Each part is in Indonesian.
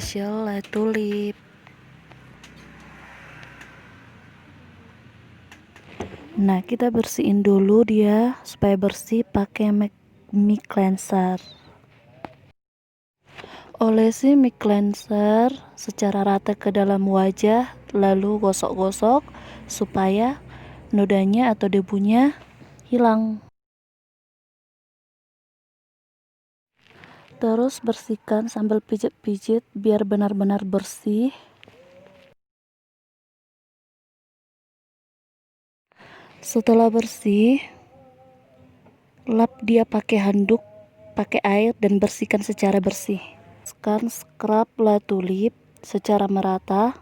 facial tulip. Nah, kita bersihin dulu dia supaya bersih pakai mic cleanser. Olesi mic cleanser secara rata ke dalam wajah, lalu gosok-gosok supaya nodanya atau debunya hilang. Terus bersihkan sambil pijit-pijit biar benar-benar bersih. Setelah bersih, lap dia pakai handuk, pakai air dan bersihkan secara bersih. Sekarang scrub La Tulip secara merata.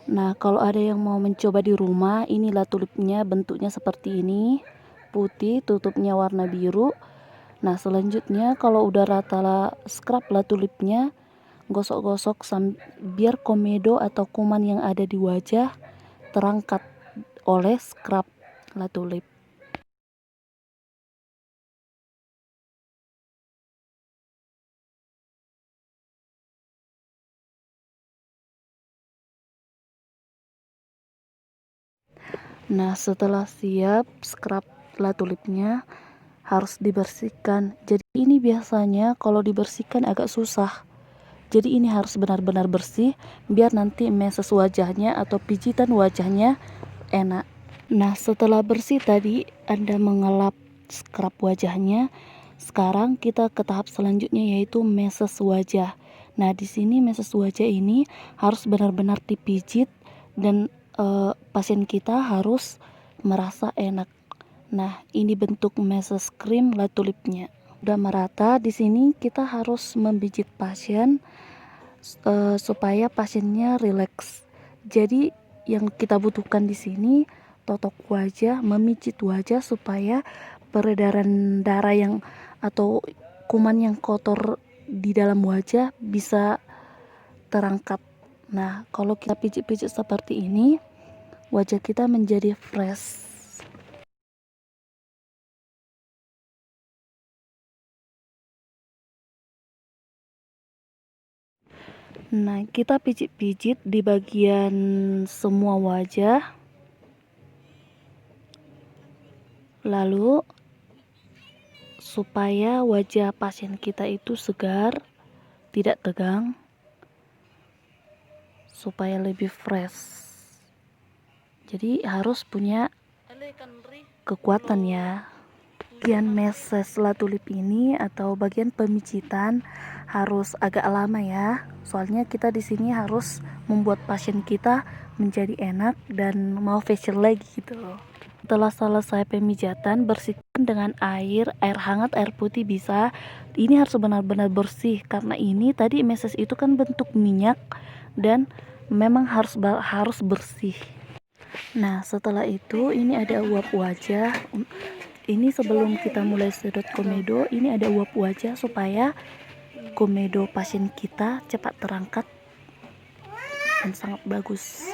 Nah, kalau ada yang mau mencoba di rumah, ini La Tulipnya bentuknya seperti ini, putih, tutupnya warna biru. Nah, selanjutnya kalau udah rata scrub La Tulipnya, gosok-gosok biar komedo atau kuman yang ada di wajah terangkat oleh scrub La Tulip. Nah, setelah siap scrub La Tulipnya harus dibersihkan. Jadi ini biasanya kalau dibersihkan agak susah. Jadi ini harus benar-benar bersih biar nanti meses wajahnya atau pijitan wajahnya enak. Nah, setelah bersih tadi Anda mengelap scrub wajahnya, sekarang kita ke tahap selanjutnya yaitu meses wajah. Nah, di sini meses wajah ini harus benar-benar dipijit dan pasien kita harus merasa enak. Nah, ini bentuk meses krim La Tulipnya. Udah merata, di sini kita harus membijit pasien supaya pasiennya rileks. Jadi yang kita butuhkan di sini totok wajah, memijit wajah supaya peredaran darah yang atau kuman yang kotor di dalam wajah bisa terangkat. Nah, kalau kita pijit-pijit seperti ini, wajah kita menjadi fresh. Nah, kita pijit-pijit di bagian semua wajah. Lalu supaya wajah pasien kita itu segar, tidak tegang, supaya lebih fresh. Jadi harus punya kekuatan ya. Bagian meses La Tulip ini atau bagian pemijitan harus agak lama ya. Soalnya kita di sini harus membuat pasien kita menjadi enak dan mau facial lagi gitu loh. Setelah selesai pemijatan, bersihkan dengan air hangat, air putih bisa. Ini harus benar-benar bersih karena ini tadi meses itu kan bentuk minyak dan memang harus bersih. Nah, setelah itu ini ada uap wajah. Ini sebelum kita mulai sedot komedo, ini ada uap wajah supaya komedo pasien kita cepat terangkat dan sangat bagus.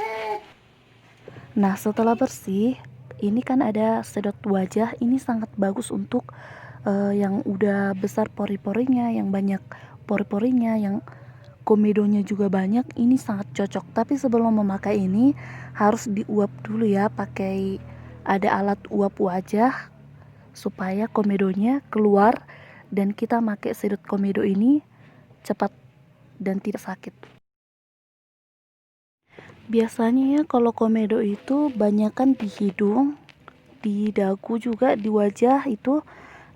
Nah, setelah bersih, ini kan ada sedot wajah. Ini sangat bagus untuk yang udah besar pori-porinya, yang banyak pori-porinya, yang komedonya juga banyak. Ini sangat cocok. Tapi sebelum memakai ini harus diuap dulu ya, pakai ada alat uap wajah supaya komedonya keluar dan kita pakai sedot komedo ini cepat dan tidak sakit. Biasanya ya kalau komedo itu banyakan di hidung, di dagu juga, di wajah itu.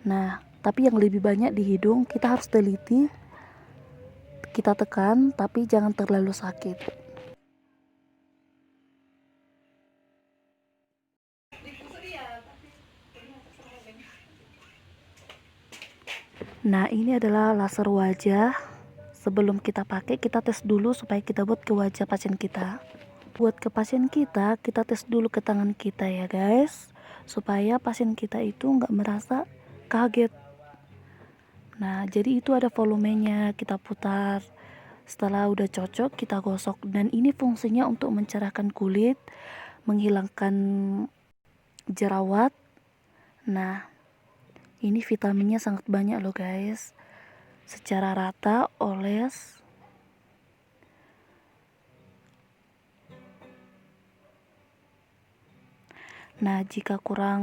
Nah, tapi yang lebih banyak di hidung. Kita harus teliti, kita tekan tapi jangan terlalu sakit. Nah, ini adalah laser wajah. Sebelum kita pakai, kita tes dulu supaya kita buat ke wajah pasien kita. Buat ke pasien kita tes dulu ke tangan kita ya guys, supaya pasien kita itu nggak merasa kaget. Nah, jadi itu ada volumenya, kita putar. Setelah udah cocok, kita gosok. Dan ini fungsinya untuk mencerahkan kulit, menghilangkan jerawat. Nah, Ini vitaminnya sangat banyak loh guys. Secara rata, oles. Nah, jika kurang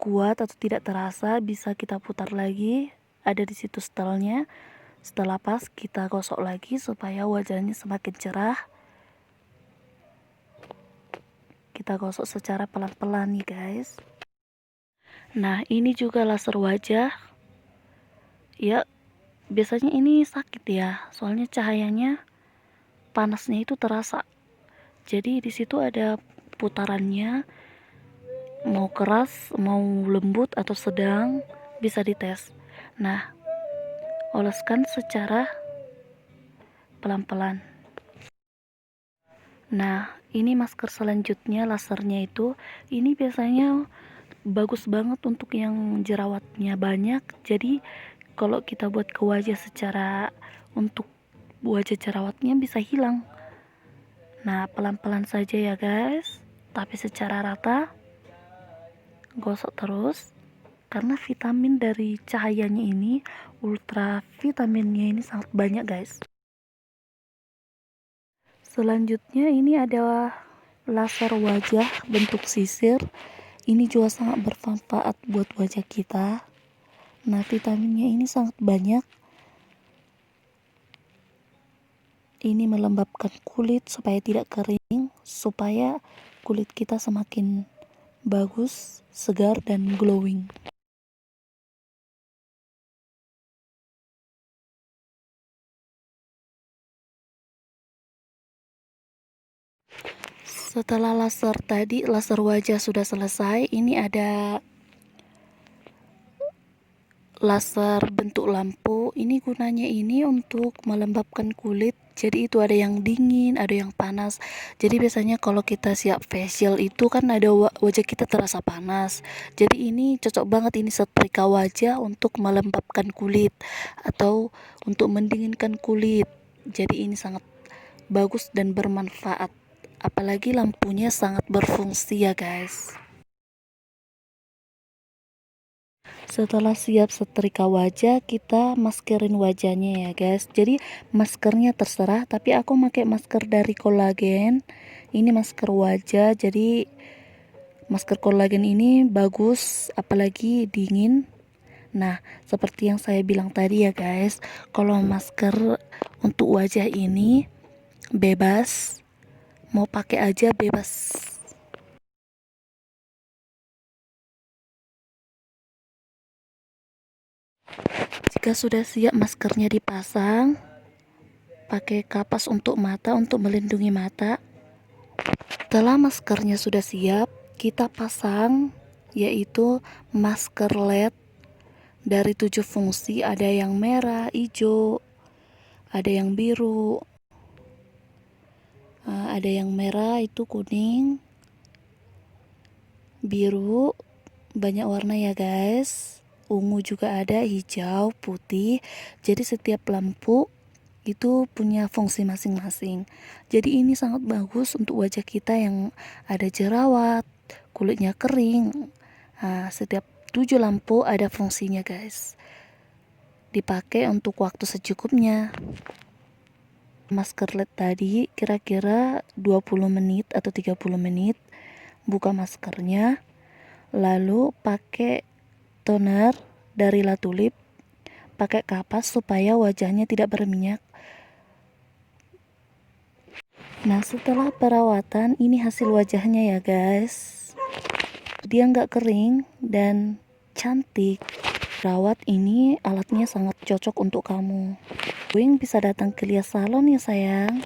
kuat atau tidak terasa, bisa kita putar lagi. Ada di situ setelnya. Setelah pas, kita gosok lagi supaya wajahnya semakin cerah. Kita gosok secara pelan-pelan nih guys. Nah, ini juga laser wajah. Ya, biasanya ini sakit ya, soalnya cahayanya, panasnya itu terasa. Jadi di situ ada putarannya, mau keras, mau lembut atau sedang, bisa dites. Nah, oleskan secara pelan-pelan. Nah, ini masker selanjutnya, lasernya itu, ini biasanya bagus banget untuk yang jerawatnya banyak. Jadi kalau kita buat ke wajah secara untuk wajah jerawatnya bisa hilang. Nah, pelan-pelan saja ya guys, tapi secara rata. Gosok terus, karena vitamin dari cahayanya ini, ultravitaminnya ini sangat banyak guys. Selanjutnya ini adalah laser wajah bentuk sisir. Ini juga sangat bermanfaat buat wajah kita. Nah, vitaminnya ini sangat banyak. Ini melembabkan kulit supaya tidak kering, supaya kulit kita semakin bagus, segar, dan glowing. Setelah laser tadi, laser wajah sudah selesai, ini ada laser bentuk lampu. Ini gunanya ini untuk melembabkan kulit. Jadi itu ada yang dingin, ada yang panas. Jadi biasanya kalau kita siap facial itu kan ada wajah kita terasa panas. Jadi ini cocok banget, ini setrika wajah untuk melembabkan kulit atau untuk mendinginkan kulit. Jadi ini sangat bagus dan bermanfaat. Apalagi lampunya sangat berfungsi ya guys. Setelah siap setrika wajah, kita maskerin wajahnya ya guys. Jadi maskernya terserah, tapi aku pakai masker dari kolagen. Ini masker wajah, jadi masker kolagen ini bagus apalagi dingin. Nah, seperti yang saya bilang tadi ya guys, kalau masker untuk wajah ini bebas, mau pakai aja bebas. Jika sudah siap maskernya dipasang, pakai kapas untuk mata untuk melindungi mata. Setelah maskernya sudah siap, kita pasang yaitu masker LED dari 7 fungsi. Ada yang merah, hijau, ada yang biru, ada yang merah itu kuning, biru, banyak warna ya guys. Ungu juga ada, hijau, putih. Jadi setiap lampu itu punya fungsi masing-masing. Jadi ini sangat bagus untuk wajah kita yang ada jerawat, kulitnya kering. Nah, setiap 7 lampu ada fungsinya guys. Dipakai untuk waktu secukupnya. Masker LED tadi kira-kira 20 menit atau 30 menit. Buka maskernya, lalu pakai toner dari La Tulip, pakai kapas supaya wajahnya tidak berminyak. Nah, setelah perawatan, ini hasil wajahnya ya guys. Dia nggak kering dan cantik. Rawat ini alatnya sangat cocok untuk kamu. Wing bisa datang ke Lia Salon ya sayang.